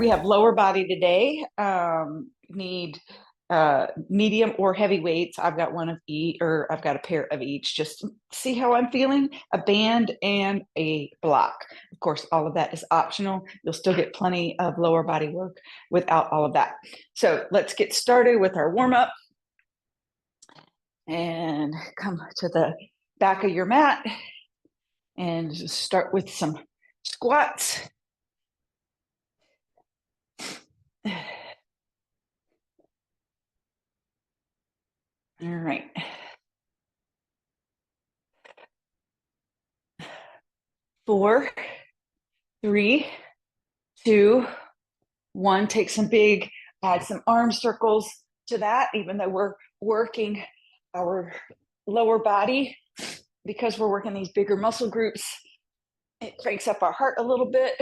we have lower body today. Need medium or heavy weights. I've got one of each, or I've got a pair of each, just to see how I'm feeling. A band and a block. Of course, all of that is optional. You'll still get plenty of lower body work without all of that. So let's get started with our warm-up. And come to the back of your mat and just start with some squats. All right. 4, 3, 2, 1. Take some big, add some arm circles to that, even though we're working our lower body, because we're working these bigger muscle groups, it cranks up our heart a little bit.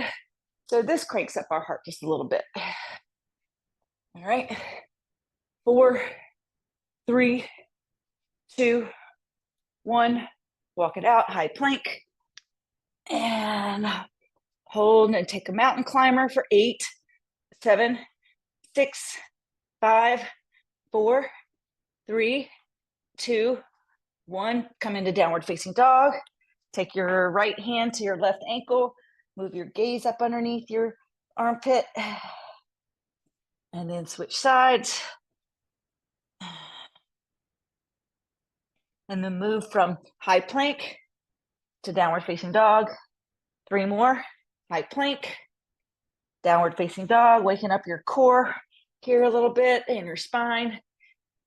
So this cranks up our heart just a little bit. All right. 4, 3, 2, 1. Walk it out, high plank. And hold and take a mountain climber for 8, 7, 6, 5, 4, 3, 2, 1. Come into downward facing dog. Take your right hand to your left ankle. Move your gaze up underneath your armpit. And then switch sides. And then move from high plank to downward facing dog. 3 more. High plank, downward facing dog, waking up your core here a little bit and your spine.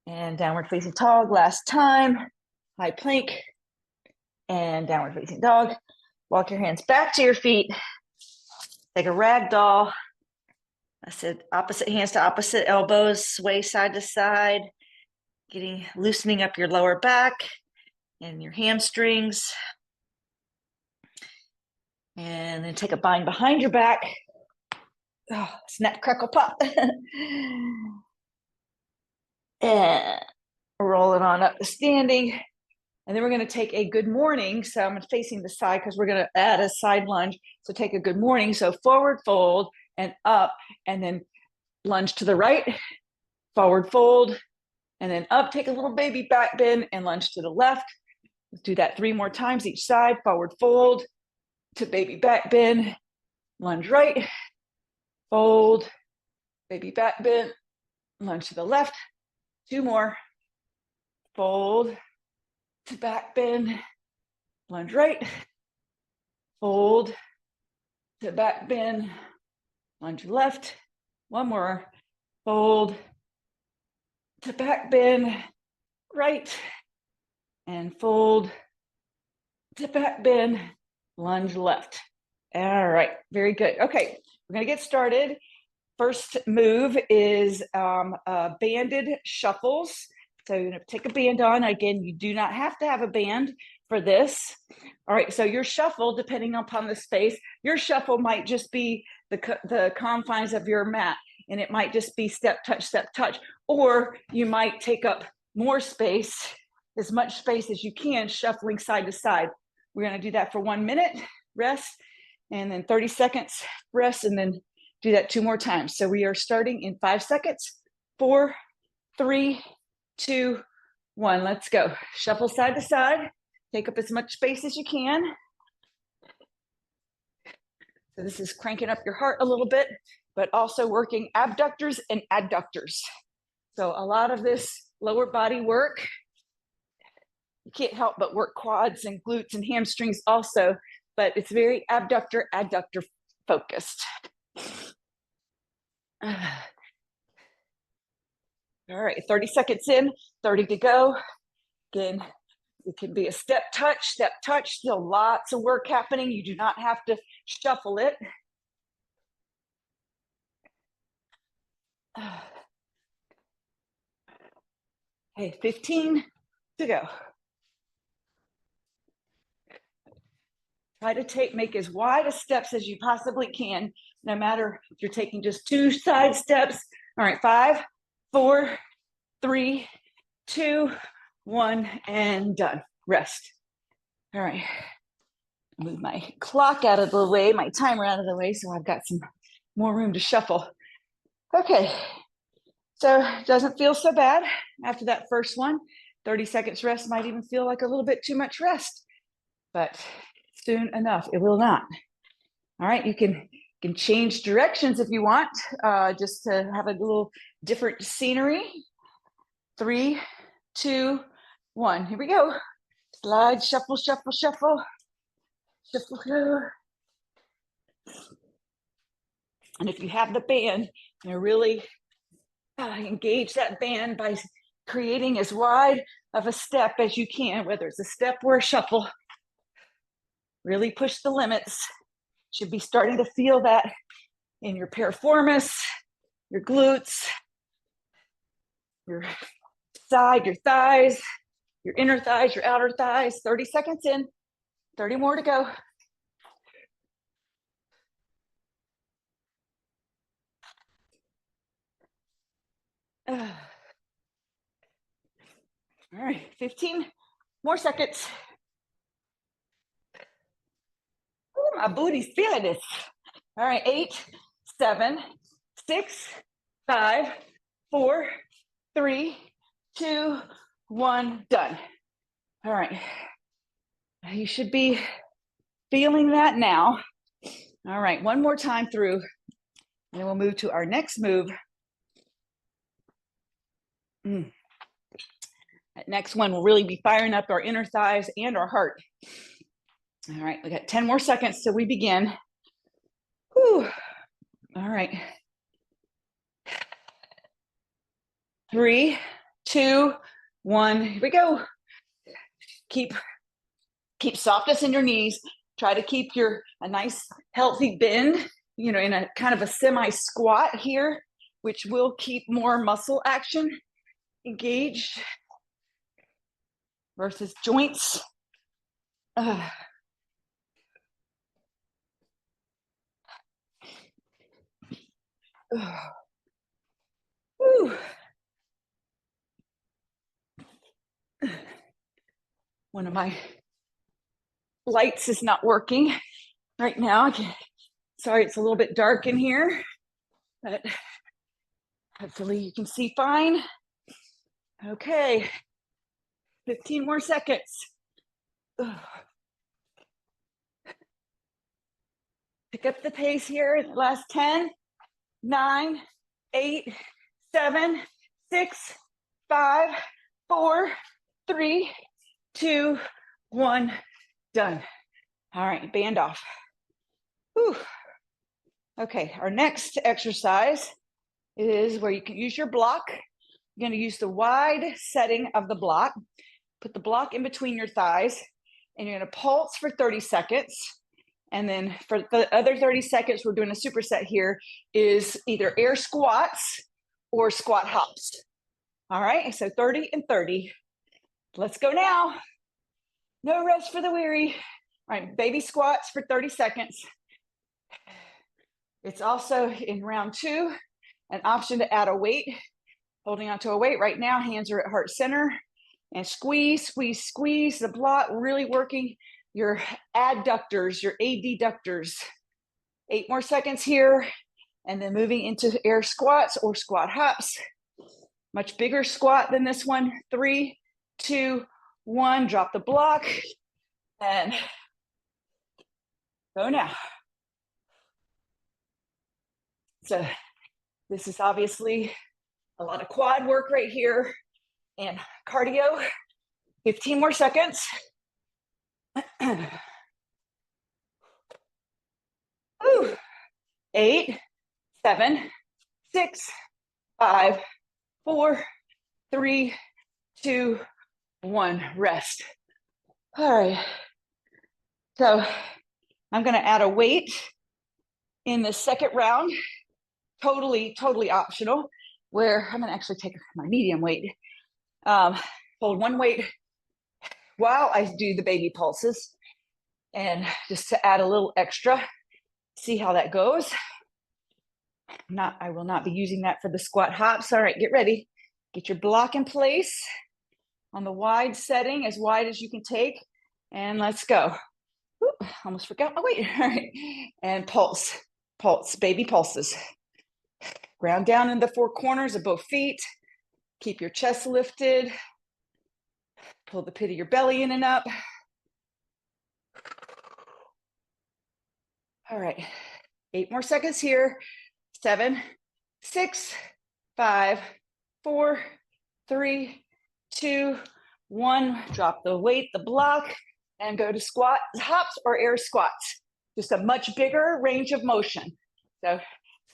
And downward facing dog, last time. High plank and downward facing dog. Walk your hands back to your feet. Take a rag doll. I said opposite hands to opposite elbows, sway side to side, loosening up your lower back and your hamstrings. And then take a bind behind your back. Oh, snap, crackle, pop. And roll it on up to standing. And then we're going to take a good morning. So I'm facing the side because we're going to add a side lunge. So take a good morning. So forward fold and up, and then lunge to the right, forward fold, and then up. Take a little baby back bend and lunge to the left. Let's do that 3 more times each side. Forward fold to baby back bend, lunge right, fold, baby back bend, lunge to the left. 2 more. Fold to back bend, lunge right, fold to back bend, lunge left. 1 more. Fold to back bend, right, and fold to back bend, lunge left. All right, very good. Okay, we're gonna get started. First move is banded shuffles. So you're gonna take a band on. Again, you do not have to have a band for this. All right, so your shuffle, depending upon the space, your shuffle might just be the confines of your mat, and it might just be step, touch, or you might take up more space, as much space as you can, shuffling side to side. We're gonna do that for 1 minute, rest, and then 30 seconds, rest, and then do that 2 more times. So we are starting in 5 seconds. 4, 3, 2, 1. Let's go. Shuffle side to side. Take up as much space as you can. So this is cranking up your heart a little bit, but also working abductors and adductors. So a lot of this lower body work, you can't help but work quads and glutes and hamstrings also, but it's very adductor focused. All right, 30 seconds in, 30 to go. Again, it can be a step touch, still lots of work happening. You do not have to shuffle it. Okay, 15 to go. Try to make as wide a steps as you possibly can, no matter if you're taking just 2 side steps. All right, 5, 4, 3, 2, 1, and done. Rest. All right. Move my clock out of the way, my timer out of the way, so I've got some more room to shuffle. Okay, so it doesn't feel so bad after that first one. 30 seconds rest might even feel like a little bit too much rest, but soon enough, it will not. All right, you can change directions if you want, just to have a little different scenery. 3, 2, 1. Here we go. Slide, shuffle, shuffle, shuffle. Shuffle, go. And if you have the band, really engage that band by creating as wide of a step as you can, whether it's a step or a shuffle. Really push the limits. Should be starting to feel that in your piriformis, your glutes, your side, your thighs, your inner thighs, your outer thighs. 30 seconds in, 30 more to go. All right, 15 more seconds. Ooh, my booty's feeling this. All right, 8, 7, 6, 5, 4, 3, 2, 1, done. All right, you should be feeling that now. All right, one more time through, and then we'll move to our next move. That next one will really be firing up our inner thighs and our heart. All right, we got 10 more seconds till we begin. Whew. All right. 3, 2, 1, here we go. Keep softness in your knees. Try to keep a nice healthy bend, in a kind of a semi squat here, which will keep more muscle action engaged versus joints. One of my lights is not working right now. Sorry, it's a little bit dark in here, but hopefully you can see fine. Okay, 15 more seconds. Pick up the pace here. Last 10, 9, 8, 7, 6, 5, 4, 3, 2, 1, done. All right, band off. Whew. Okay, our next exercise is where you can use your block. You're going to use the wide setting of the block. Put the block in between your thighs, and you're going to pulse for 30 seconds. And then for the other 30 seconds, we're doing a superset here, is either air squats or squat hops. All right, so 30 and 30. Let's go now. No rest for the weary. All right, baby squats for 30 seconds. It's also in round 2, an option to add a weight. Holding onto a weight right now, hands are at heart center, and squeeze, squeeze, squeeze the block, really working your adductors, your adductors. 8 more seconds here, and then moving into air squats or squat hops. Much bigger squat than this one. 3, 2, 1, drop the block, and go now. So this is obviously a lot of quad work right here and cardio. 15 more seconds. 8, 7, 6, 5, 4, 3, 2, 1. Rest. All right. So I'm going to add a weight in the second round. Totally optional, where I'm going to actually take my medium weight. Hold one weight while I do the baby pulses, and just to add a little extra, see how that goes. I will not be using that for the squat hops. All right, get ready. Get your block in place on the wide setting, as wide as you can take, and let's go. Ooh, almost forgot my weight. All right, and pulse. pulse, baby pulses. Ground down in the four corners of both feet. Keep your chest lifted. Pull the pit of your belly in and up. All right, 8 more seconds here. 7, 6, 5, 4, 3, 2, 1. Drop the weight, the block, and go to squat, hops, or air squats. Just a much bigger range of motion. So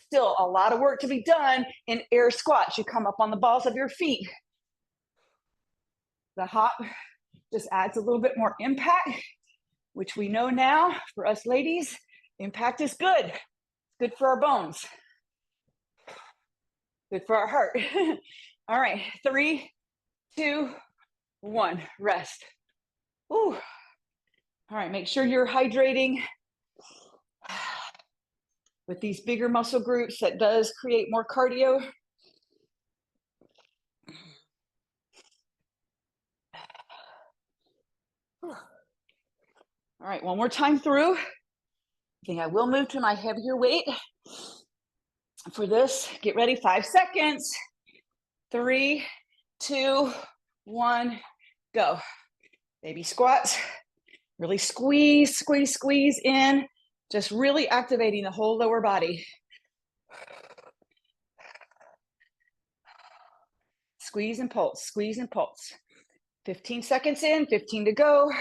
still a lot of work to be done in air squats. You come up on the balls of your feet. The hop just adds a little bit more impact, which we know now for us ladies, impact is good. Good for our bones. Good for our heart. All right, 3, 2, 1, rest. Ooh. All right, make sure you're hydrating. With these bigger muscle groups, that does create more cardio. All right, one more time through. I think I will move to my heavier weight. For this, get ready, 5 seconds. 3, 2, 1, go. Baby squats. Really squeeze, squeeze, squeeze in. Just really activating the whole lower body. Squeeze and pulse, squeeze and pulse. 15 seconds in, 15 to go.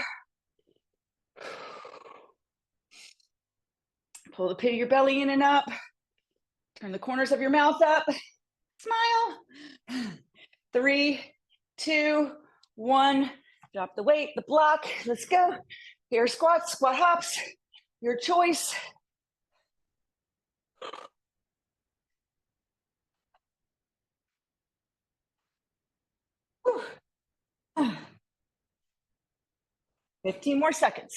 Pull the pit of your belly in and up. Turn the corners of your mouth up. Smile. 3, 2, 1. Drop the weight, the block. Let's go. Air squats, squat hops. Your choice. Whew. 15 more seconds.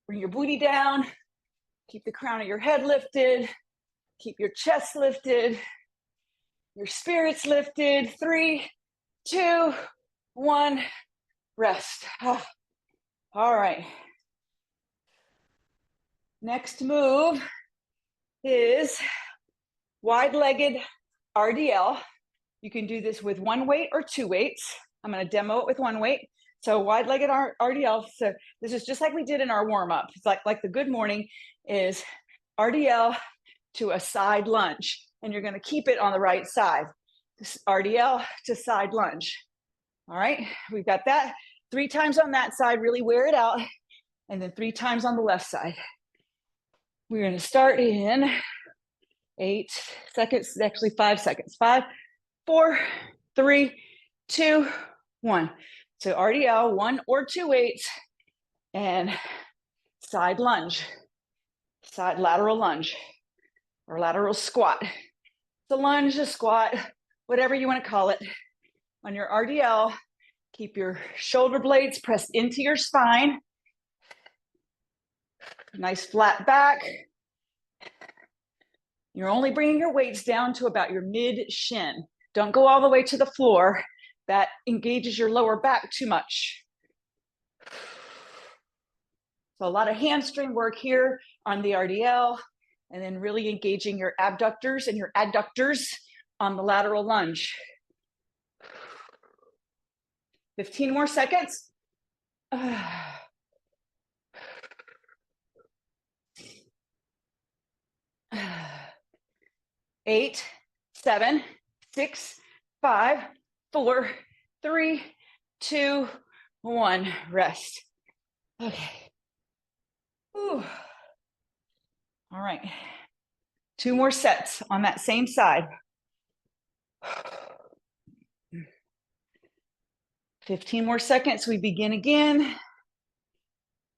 Bring your booty down. Keep the crown of your head lifted. Keep your chest lifted. Your spirits lifted. 3, 2, 1. Rest. All right. Next move is wide-legged RDL. You can do this with 1 weight or 2 weights. I'm going to demo it with 1 weight. So wide-legged RDL. So this is just like we did in our warm-up. It's like the good morning is RDL to a side lunge. And you're going to keep it on the right side. This RDL to side lunge. All right, we've got that. 3 times on that side, really wear it out. And then 3 times on the left side. We're going to start in 8 seconds, actually 5 seconds. 5, 4, 3, 2, 1. So RDL, 1 or 2 weights, and side lunge, side lateral lunge, or lateral squat. The lunge, a squat, whatever you want to call it. On your RDL, keep your shoulder blades pressed into your spine. Nice flat back. You're only bringing your weights down to about your mid shin. Don't go all the way to the floor. That engages your lower back too much. So a lot of hamstring work here on the RDL, and then really engaging your abductors and your adductors on the lateral lunge. 15 more seconds. 8, 7, 6, 5, 4, 3, 2, 1. Rest. Okay. Whew. All right. 2 more sets on that same side. 15 more seconds. We begin again.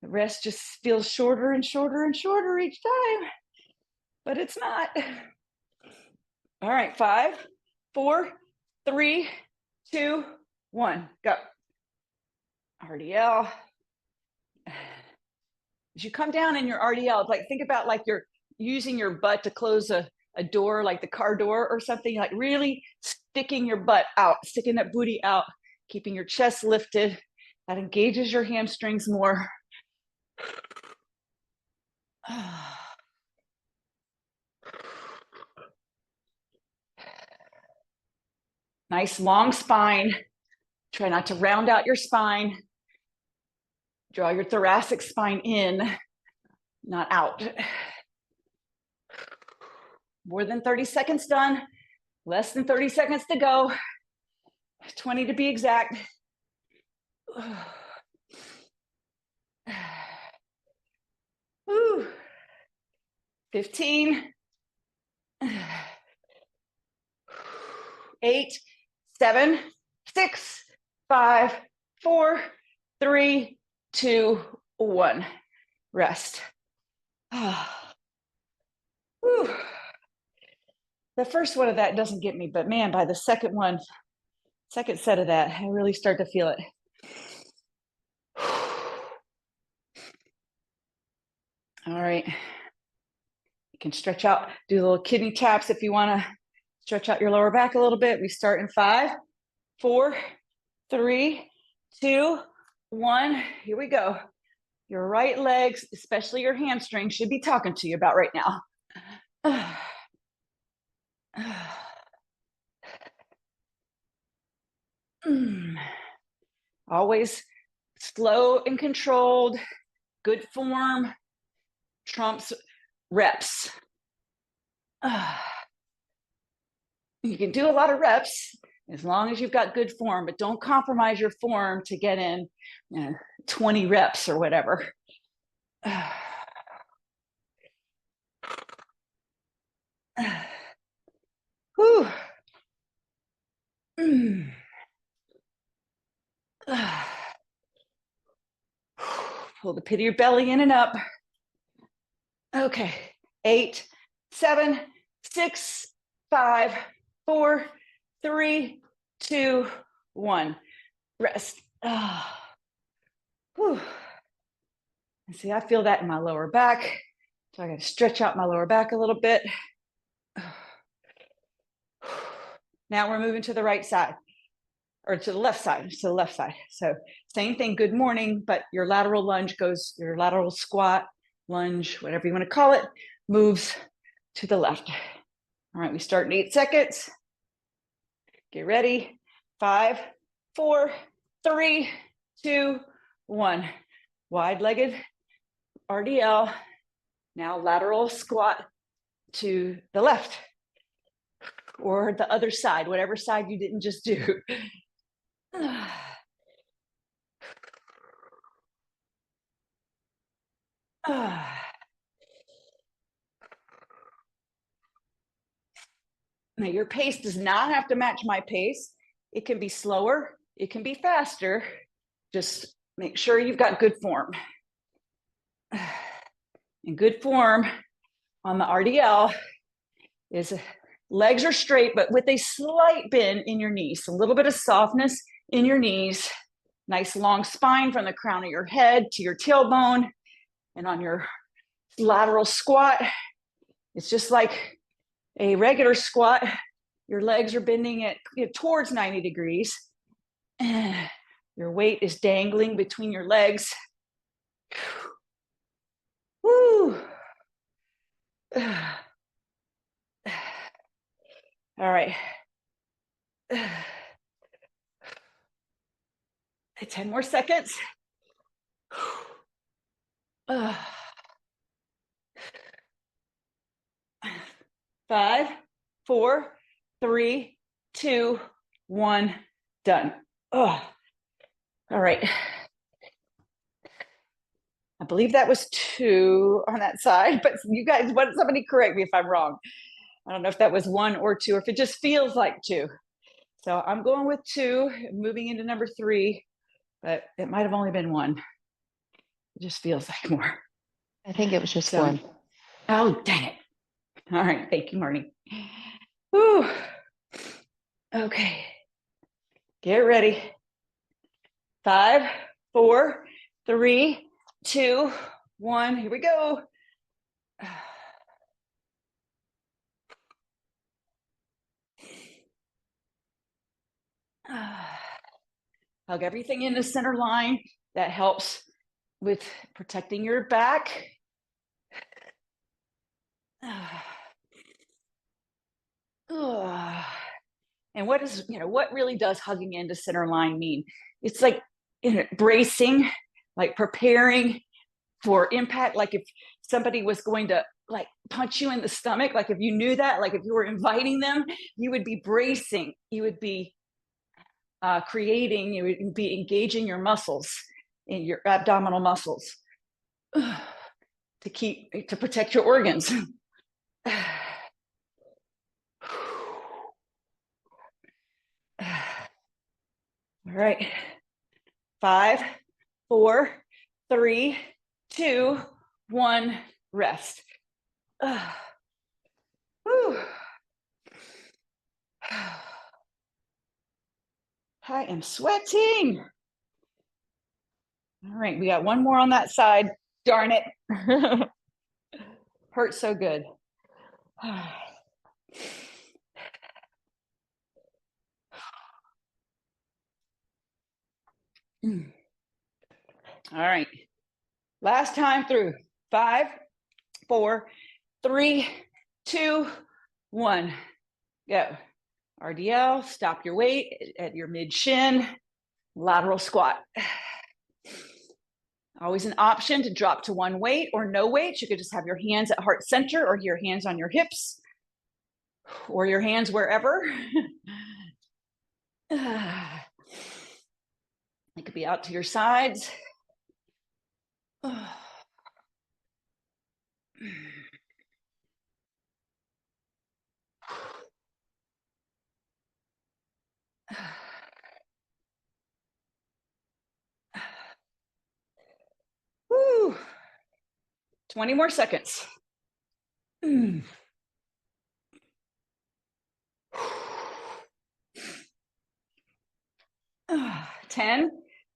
The rest just feels shorter and shorter and shorter each time, but it's not. All right, 5, 4, 3, 2, 1, go. RDL. As you come down in your RDL, like think about like you're using your butt to close a door, like the car door or something, like really sticking your butt out, sticking that booty out, keeping your chest lifted. That engages your hamstrings more. Nice long spine. Try not to round out your spine. Draw your thoracic spine in, not out. More than 30 seconds done. Less than 30 seconds to go. 20 to be exact. 15. 8, 7, 6, 5, 4, 3, 2, 1. Rest. The first one of that doesn't get me, but man, by the second set of that, I really start to feel it. All right. You can stretch out, do little kidney taps if you want to stretch out your lower back a little bit. We start in 5, 4, 3, 2, 1. Here we go. Your right legs, especially your hamstrings, should be talking to you about right now. Always slow and controlled. Good form trumps reps. You can do a lot of reps as long as you've got good form, but don't compromise your form to get in 20 reps or whatever. Pull the pit of your belly in and up. Okay, 8, 7, 6, 5, 4, 3, 2, 1. Rest. See, I feel that in my lower back. So I got to stretch out my lower back a little bit. Now we're moving to the right side, or to the left side, So same thing, good morning, but your lateral lunge goes, your lateral squat, lunge, whatever you want to call it, moves to the left. All right, we start in 8 seconds. Get ready. 5, 4, 3, 2, 1. Wide-legged RDL. Now lateral squat to the left or the other side, whatever side you didn't just do. Now, your pace does not have to match my pace. It can be slower. It can be faster. Just make sure you've got good form. And good form on the RDL is legs are straight, but with a slight bend in your knees. So a little bit of softness in your knees. Nice long spine from the crown of your head to your tailbone. And on your lateral squat, it's just like a regular squat. Your legs are bending it towards 90 degrees. Your weight is dangling between your legs. Woo. All right. 10 more seconds. 5, 4, 3, 2, 1, done. All right. I believe that was 2 on that side, but you guys, somebody correct me if I'm wrong. I don't know if that was 1 or 2, or if it just feels like 2. So I'm going with 2, moving into number 3, but it might have only been 1. It just feels like more. I think it was just 1. Oh, dang it. All right. Thank you, Marnie. Whew. Okay. Get ready. 5, 4, 3, 2, 1. Here we go. Hug everything in the center line. That helps with protecting your back. And what is, what really does hugging into center line mean? It's like bracing, like preparing for impact. Like if somebody was going to like punch you in the stomach, like if you knew that, like if you were inviting them, you would be bracing, you would be creating, you would be engaging your muscles, in your abdominal muscles to protect your organs. All right. 5, 4, 3, 2, 1, rest. I am sweating. All right, we got one more on that side. Darn it. Hurts so good. All right. Last time through. 5, 4, 3, 2, 1. Go. RDL, stop your weight at your mid shin, lateral squat. Always an option to drop to one weight or no weight. You could just have your hands at heart center or your hands on your hips or your hands wherever. It could be out to your sides. Woo. 20 more seconds. 10,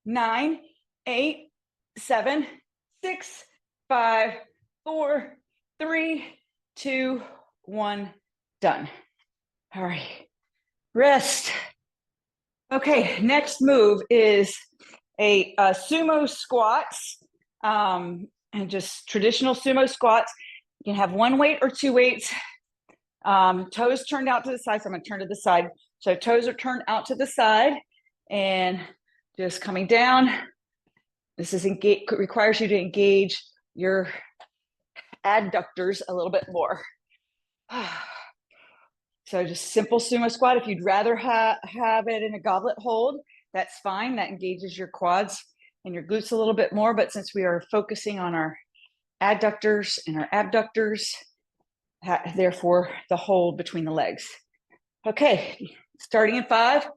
9, 8, 7, 6, 5, 4, 3, 2, 1, done. All right, rest. Okay, next move is a sumo squats, and just traditional sumo squats. You can have one weight or two weights. Toes turned out to the side, so I'm gonna turn to the side. So toes are turned out to the side and just coming down. This requires you to engage your adductors a little bit more. So just simple sumo squat. If you'd rather have it in a goblet hold, that's fine. That engages your quads and your glutes a little bit more. But since we are focusing on our adductors and our abductors, therefore the hold between the legs. Okay, starting in 5,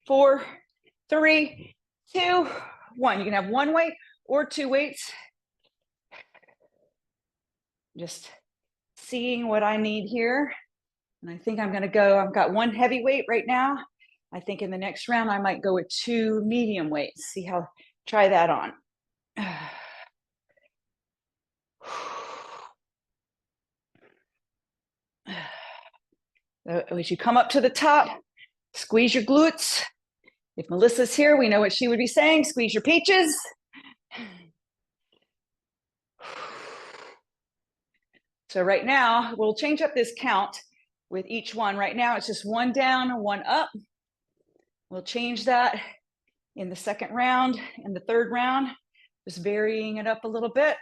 4, 3, 2, 1. You can have one weight or two weights. Just seeing what I need here. And I think I'm gonna go, I've got one heavy weight right now. I think in the next round, I might go with 2 medium weights. Try that on. As you come up to the top, squeeze your glutes. If Melissa's here, we know what she would be saying. Squeeze your peaches. So right now, we'll change up this count with each one. Right now, it's just 1 down, 1 up. We'll change that in the second round and the third round, just varying it up a little bit.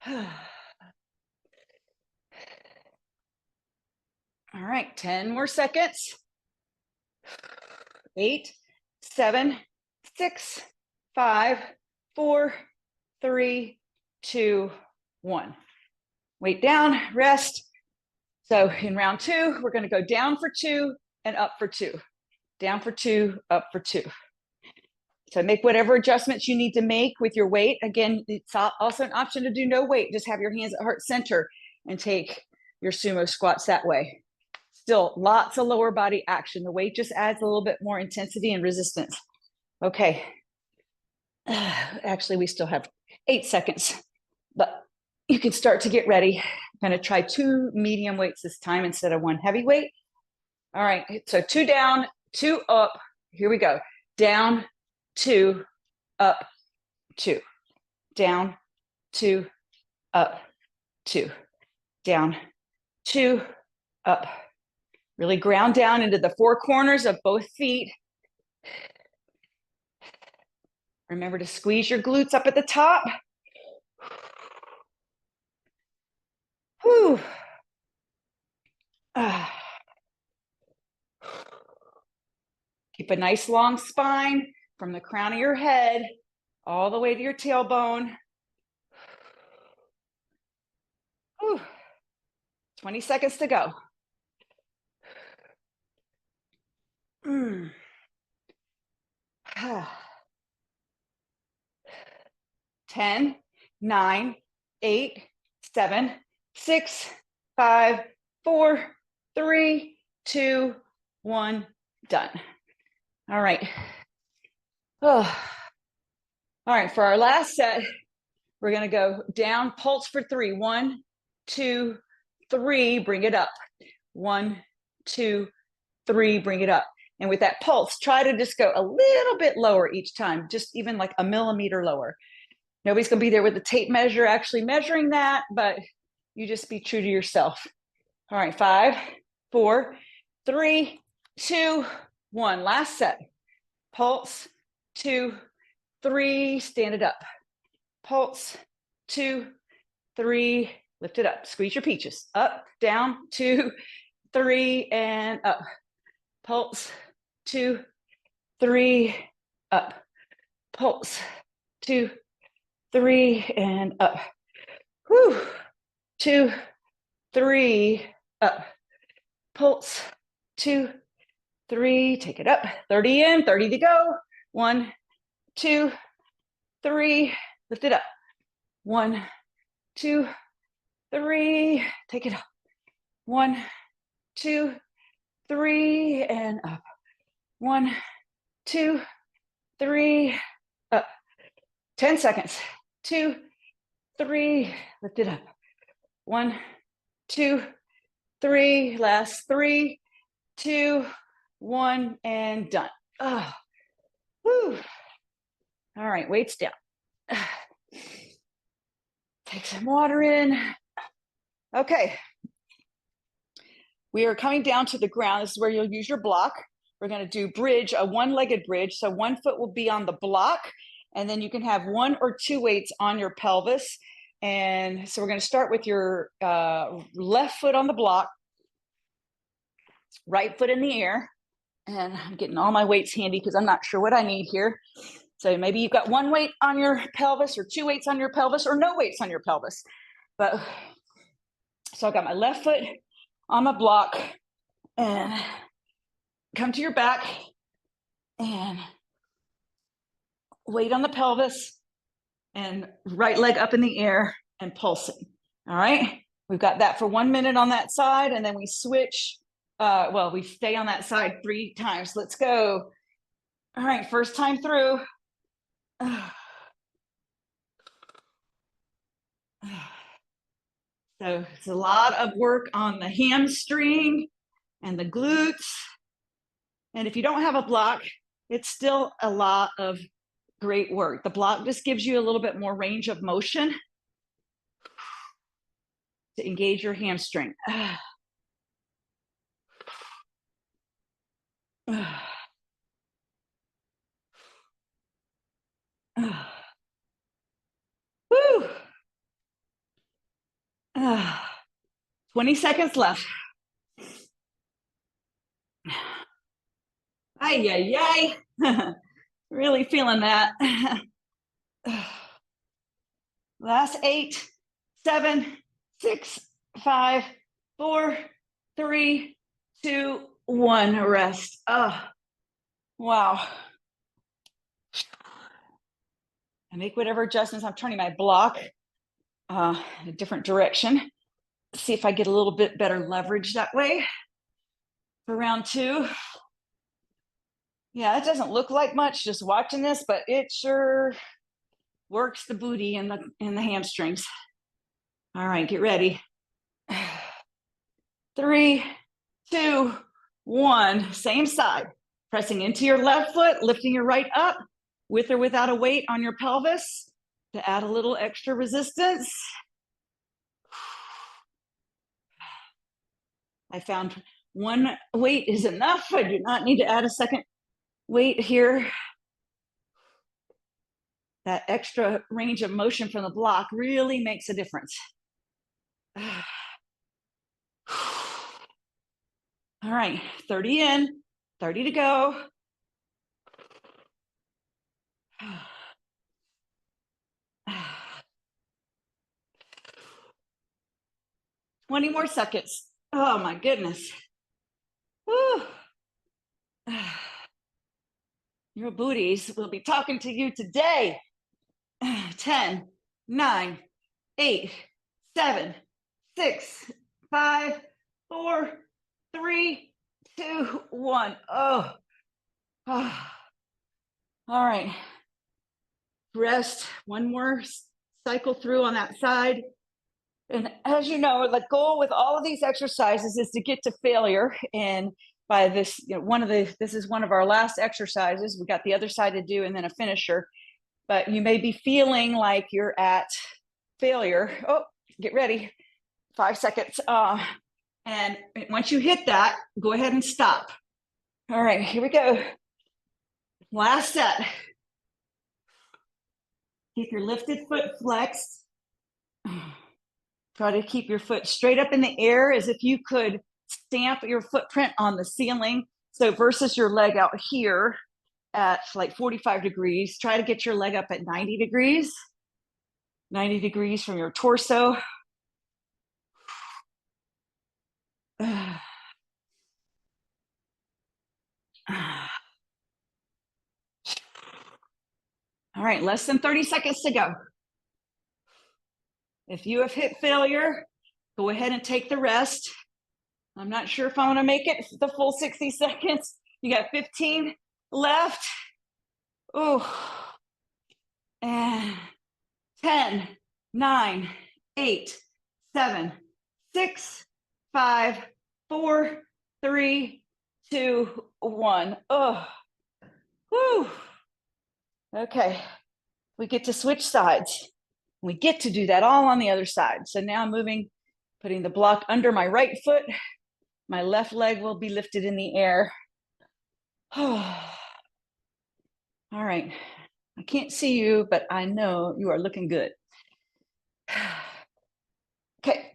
All right, 10 more seconds. 8, 7, 6, 5, 4, 3, 2, 1. Weight down, rest. So in round 2, we're going to go down for 2 and up for 2. Down for 2, up for 2. So make whatever adjustments you need to make with your weight. Again, it's also an option to do no weight. Just have your hands at heart center and take your sumo squats that way. Still lots of lower body action. The weight just adds a little bit more intensity and resistance. Okay. Actually, we still have 8 seconds, but you can start to get ready. I'm going to try 2 medium weights this time instead of 1 heavy weight. All right, so 2 down, 2 up. Here we go. Down, 2, up, 2. Down, 2, up, 2. Down, 2, up. Really ground down into the four corners of both feet. Remember to squeeze your glutes up at the top. Whew. Keep a nice long spine from the crown of your head all the way to your tailbone. Whew. 20 seconds to go. 10, 9, 8, 7, 6, 5, 4, 3, 2, 1, done. All right. Oh. All right, for our last set, we're going to go down, pulse for 3. 1, 2, 3, bring it up. 1, 2, 3, bring it up. And with that pulse, try to just go a little bit lower each time, just even like a millimeter lower. Nobody's going to be there with the tape measure actually measuring that, but you just be true to yourself. All right, 5, 4, 3, 2, 1. Last set. Pulse, 2, 3, stand it up. Pulse, 2, 3, lift it up. Squeeze your peaches. Up, down, 2, 3, and up. Pulse, 2, 3, up. Pulse, 2, 3, and up. Whew. 2, 3, up. Pulse, 2, 3, take it up. 30 in, 30 to go. 1, 2, 3, lift it up. 1, 2, 3, take it up. 1, 2, 3, and up. 1, 2, 3, up. 10 seconds. 2, 3, lift it up. 1, 2, 3, last 3, 2, 1, and done. Oh, whew. All right, weights down. Take some water in. Okay. We are coming down to the ground. This is where you'll use your block. We're going to do bridge, a one-legged bridge. So one foot will be on the block, and then you can have 1 or 2 weights on your pelvis. And so we're going to start with your left foot on the block, right foot in the air. And I'm getting all my weights handy because I'm not sure what I need here. So maybe you've got 1 weight on your pelvis or 2 weights on your pelvis or no weights on your pelvis. But so I've got my left foot on my block and come to your back and weight on the pelvis and right leg up in the air and pulsing. All right. We've got that for 1 minute on that side. And then we switch. Well, we stay on that side 3 times. Let's go. All right. First time through. So it's a lot of work on the hamstring and the glutes. And if you don't have a block, it's still a lot of great work. The block just gives you a little bit more range of motion to engage your hamstring. Woo. 20 seconds left. Ay, ay, ay. Really feeling that. Last 8, 7, 6, 5, 4, 3, 2, 1. Rest. Oh, wow. I make whatever adjustments. I'm turning my block in a different direction. See if I get a little bit better leverage that way for round 2. Yeah, it doesn't look like much just watching this, but it sure works the booty and the hamstrings. All right, get ready. 3, 2, 1. Same side. Pressing into your left foot, lifting your right up with or without a weight on your pelvis to add a little extra resistance. I found one weight is enough. I do not need to add a second weight here. That extra range of motion from the block really makes a difference. All right, 30 in, 30 to go. 20 more seconds. Oh my goodness. Whew. Your booties will be talking to you today. 10, 9, 8, 7, 6, 5, 4, 3, 2, 1. Oh. All right. Rest. One more cycle through on that side. And as you know, the goal with all of these exercises is to get to failure. And by this, this is one of our last exercises. We got the other side to do and then a finisher. But you may be feeling like you're at failure. Oh, get ready. 5 seconds. And once you hit that, go ahead and stop. All right, here we go. Last set. Keep your lifted foot flexed. Try to keep your foot straight up in the air as if you could stamp your footprint on the ceiling. So versus your leg out here at like 45 degrees, try to get your leg up at 90 degrees. 90 degrees from your torso. All right, less than 30 seconds to go. If you have hit failure, go ahead and take the rest. I'm not sure if I want to make it the full 60 seconds. You got 15 left. Oh, and 10, 9, 8, 7, 6, 5, 4, 3, 2, 1. Oh, whew. Okay, we get to switch sides. We get to do that all on the other side. So now I'm moving, putting the block under my right foot. My left leg will be lifted in the air. All right. I can't see you, but I know you are looking good. Okay.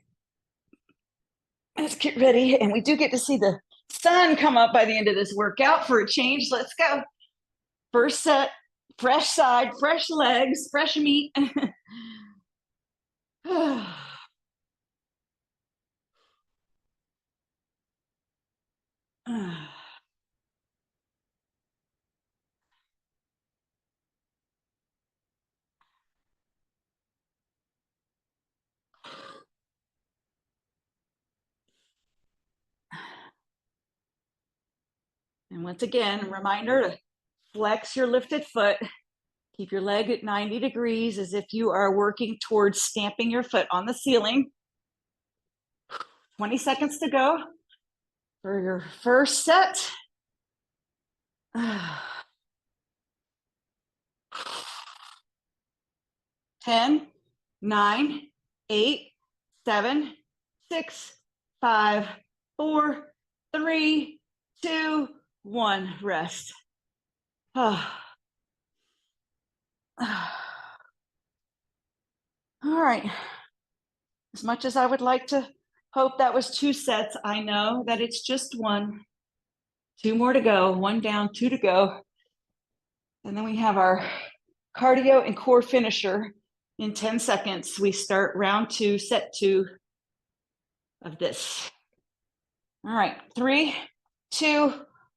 Let's get ready. And we do get to see the sun come up by the end of this workout for a change. Let's go. First set, fresh side, fresh legs, fresh meat. And once again, a reminder to flex your lifted foot. Keep your leg at 90 degrees as if you are working towards stamping your foot on the ceiling. 20 seconds to go for your first set. 10, 9, 8, 7, 6, 5, 4, 3, 2, 1. Rest. All right. As much as I would like to hope that was 2 sets, I know that it's just 1. 2 more to go. 1 down, 2 to go. And then we have our cardio and core finisher. In 10 seconds, we start round 2, set 2 of this. All right, 3, 2,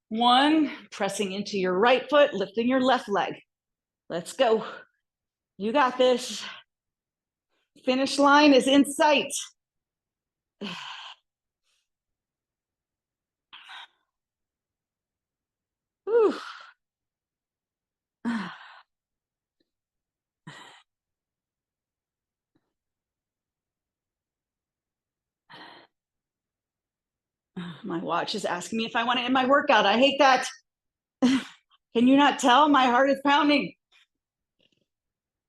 1. Pressing into your right foot, lifting your left leg. Let's go. You got this. Finish line is in sight. Whew. My watch is asking me if I want to end my workout. I hate that. Can you not tell? My heart is pounding.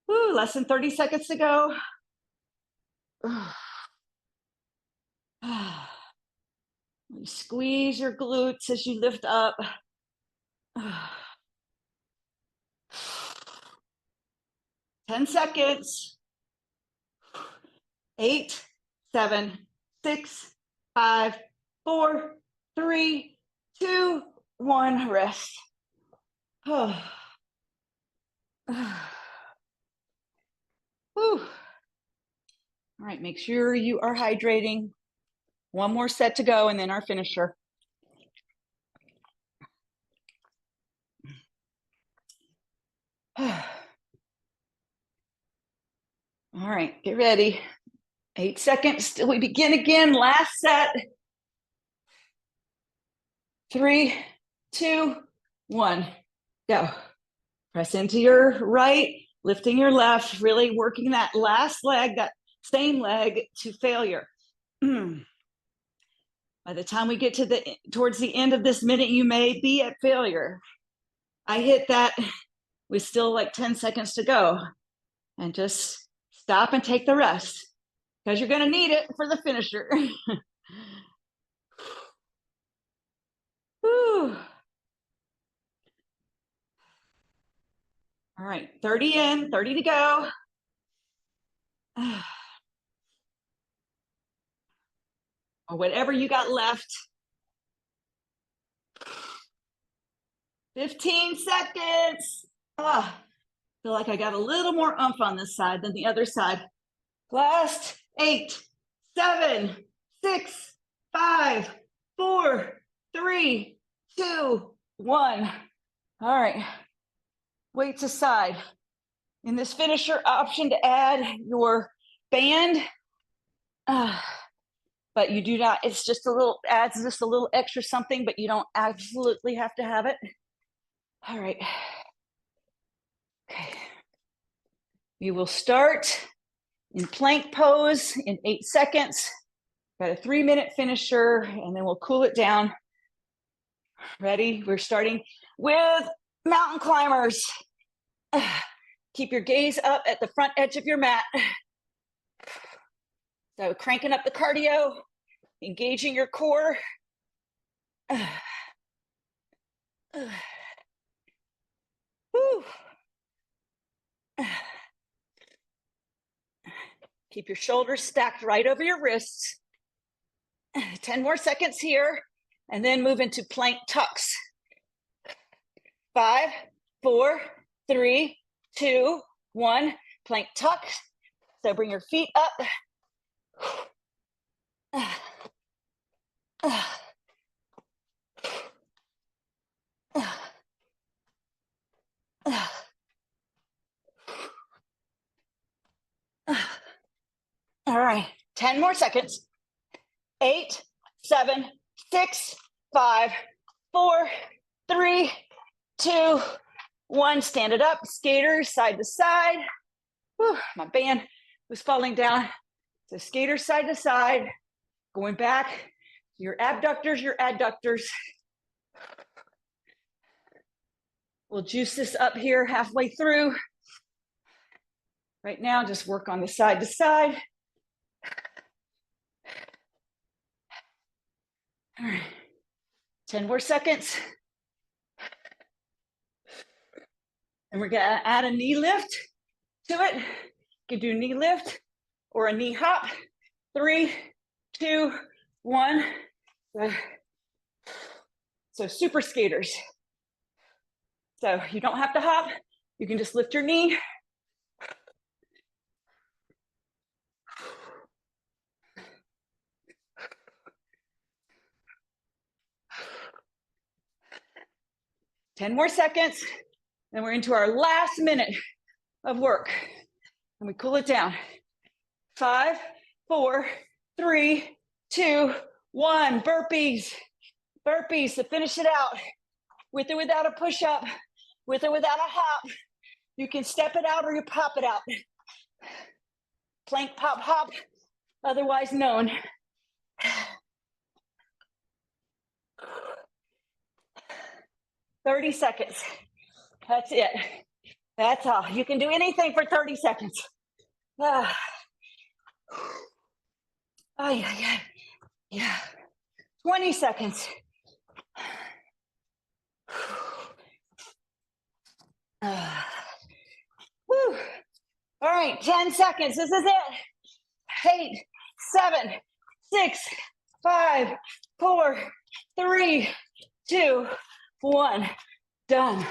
Whew, less than 30 seconds to go. Squeeze your glutes as you lift up. 10 seconds. 8, 7, 6, 5, 4, 3, 2, 1. Rest. Whew. All right, make sure you are hydrating. One more set to go and then our finisher. All right, get ready. 8 seconds till we begin again. Last set. 3, 2, 1. Go. Press into your right, lifting your left, really working that last leg, that same leg to failure. By the time we get to towards the end of this minute, you may be at failure. I hit that with still like 10 seconds to go. And just stop and take the rest because you're going to need it for the finisher. Whew. All right, 30 in, 30 to go. Or whatever you got left. 15 seconds. I feel like I got a little more oomph on this side than the other side. Last 8, 7, 6, 5, 4, 3, 2, 1. All right. Weights aside. In this finisher, option to add your band. But you do not, it's just a little, adds just a little extra something, but you don't absolutely have to have it. All right. Okay. You will start in plank pose in 8 seconds. Got a 3-minute finisher, and then we'll cool it down. Ready? We're starting with mountain climbers. Keep your gaze up at the front edge of your mat. So cranking up the cardio, engaging your core. Keep your shoulders stacked right over your wrists. 10 more seconds here, and then move into plank tucks. 5, 4, 3, 2, 1. Plank tuck. So bring your feet up. All right, 10 more seconds. 8, 7, 6, 5, 4, 3, 2, 1. Stand it up, skaters side to side. Whew, my band was falling down. So skaters side to side, going back. Your abductors, your adductors. We'll juice this up here halfway through. Right now, just work on the side to side. All right, 10 more seconds. And we're gonna add a knee lift to it. You can do knee lift or a knee hop. 3, 2, 1. So super skaters. So you don't have to hop. You can just lift your knee. Ten more seconds. Then we're into our last minute of work. And we cool it down. 5, 4, 3, 2, 1. Burpees. Burpees to finish it out. With or without a push-up. With or without a hop. You can step it out or you pop it out. Plank pop hop, otherwise known. 30 seconds. That's it. That's all. You can do anything for 30 seconds. Yeah. 20 seconds. Woo. All right, 10 seconds. This is it. 8, 7, 6, 5, 4, 3, 2, 1. Done.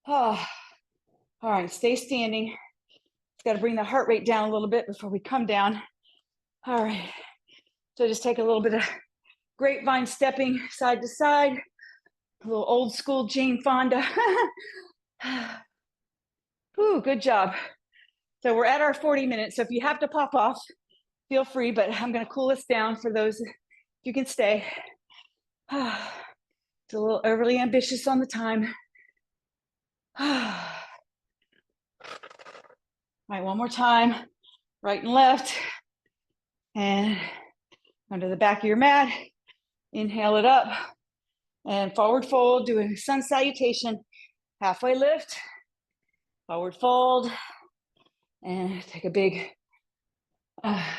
Oh. All right, stay standing. Got to bring the heart rate down a little bit before we come down. All right. So just take a little bit of grapevine stepping side to side. A little old school Jane Fonda. Ooh, good job. So we're at our 40 minutes. So if you have to pop off, feel free, but I'm going to cool us down for those. You can stay. It's a little overly ambitious on the time. All right, one more time. Right and left. And under the back of your mat. Inhale it up. And forward fold, do a sun salutation. Halfway lift. Forward fold. And take a big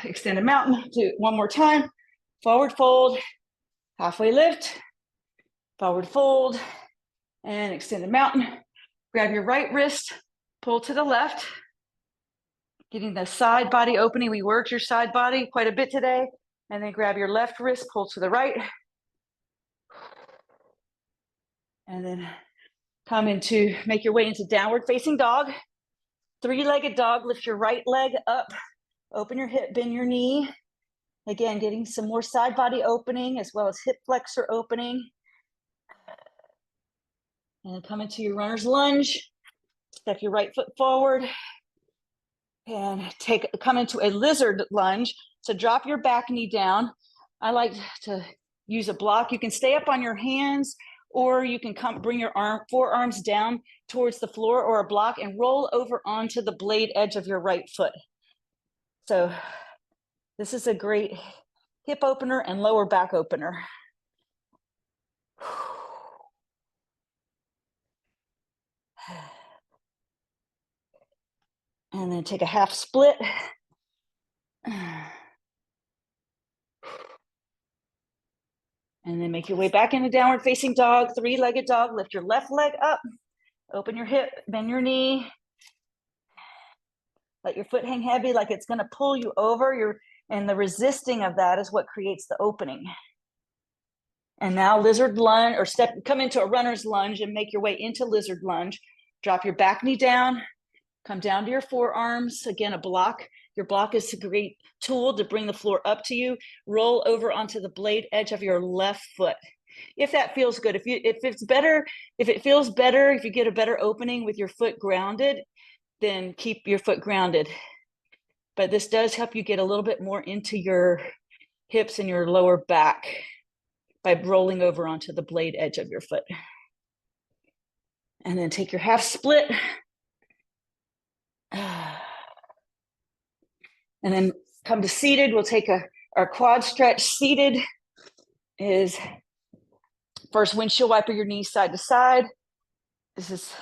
extended mountain. Do it one more time. Forward fold. Halfway lift. Forward fold. And extended mountain. Grab your right wrist. Pull to the left. Getting the side body opening. We worked your side body quite a bit today. And then grab your left wrist. Pull to the right. And then make your way into downward facing dog. Three-legged dog. Lift your right leg up. Open your hip, bend your knee. Again, getting some more side body opening as well as hip flexor opening. And then come into your runner's lunge. Step your right foot forward. And come into a lizard lunge. So drop your back knee down. I like to use a block. You can stay up on your hands, or you can bring your forearms down towards the floor or a block and roll over onto the blade edge of your right foot. So this is a great hip opener and lower back opener. And then take a half split. And then make your way back into downward facing dog, three-legged dog. Lift your left leg up, open your hip, bend your knee. Let your foot hang heavy like it's gonna pull you over. And the resisting of that is what creates the opening. And now lizard lunge, or come into a runner's lunge and make your way into lizard lunge. Drop your back knee down, come down to your forearms. Again, a block. Your block is a great tool to bring the floor up to you. Roll over onto the blade edge of your left foot. If that feels good, if it feels better, if you get a better opening with your foot grounded, then keep your foot grounded. But this does help you get a little bit more into your hips and your lower back by rolling over onto the blade edge of your foot. And then take your half split. And then come to seated. We'll take our quad stretch. Seated is first windshield wiper your knees side to side. This is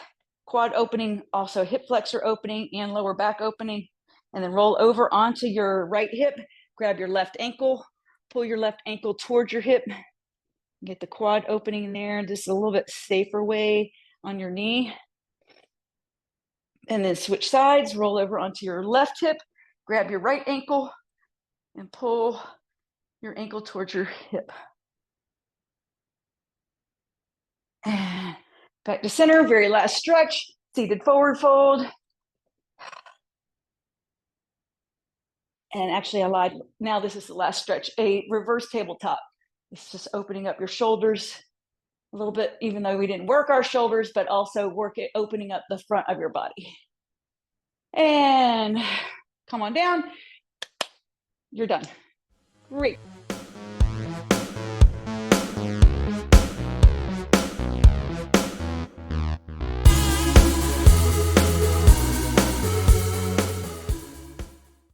quad opening, also hip flexor opening and lower back opening. And then roll over onto your right hip. Grab your left ankle. Pull your left ankle towards your hip. Get the quad opening in there. This is a little bit safer way on your knee. And then switch sides. Roll over onto your left hip. Grab your right ankle and pull your ankle towards your hip. And back to center, very last stretch, seated forward fold. And actually I lied, now this is the last stretch, a reverse tabletop. It's just opening up your shoulders a little bit, even though we didn't work our shoulders, but also opening up the front of your body. And come on down. You're done. Great.